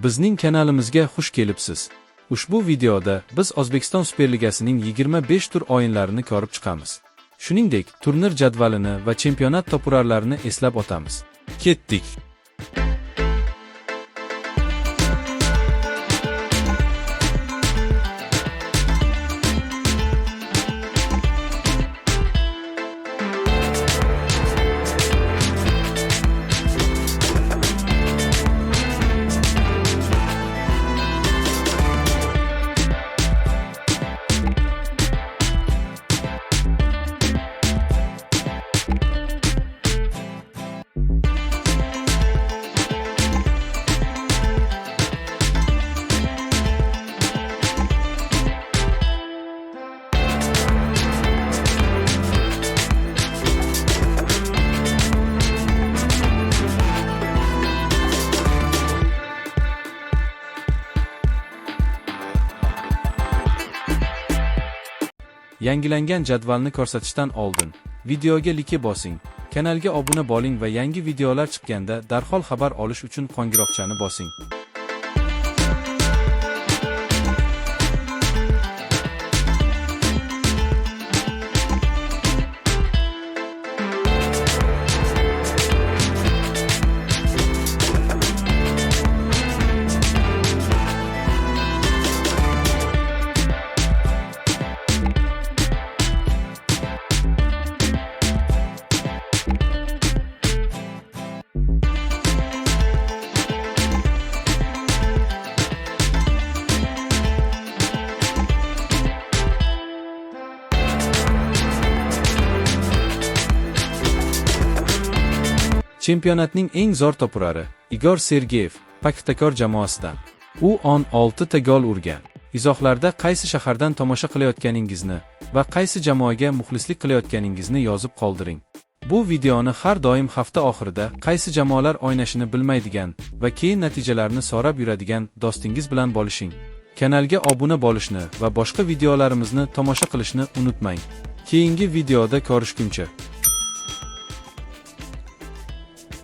Bizning kanalimizga xush kelibsiz. Ushbu videoda biz O'zbekiston Superligasining 25 tur o'yinlarini ko'rib chiqamiz. Shuningdek, turnir jadvalini va chempionat to'purarlarini eslab o'tamiz. Ketdik. Yangilangan jadvalni ko'rsatishdan oldin videoga like bosing, kanalga obuna bo'ling va yangi videolar chiqqanda darhol xabar olish uchun qo'ng'iroqchani bosing. Chempionatning eng zo'r to'purari Igor Sergeyev Paxtakor jamoasidan. U 16 ta gol urgan. Izohlarda qaysi shahardan tomosha qilayotganingizni va qaysi jamoaga muxlislik qilayotganingizni yozib qoldiring. Bu videoni har doim hafta oxirida qaysi jamoalar o'ynashini bilmaydigan va keyin natijalarini so'rab yuradigan do'stingiz bilan bo'lishing. Kanalga obuna bo'lishni va boshqa videolarimizni tomosha qilishni unutmang. Keyingi videoda ko'rishguncha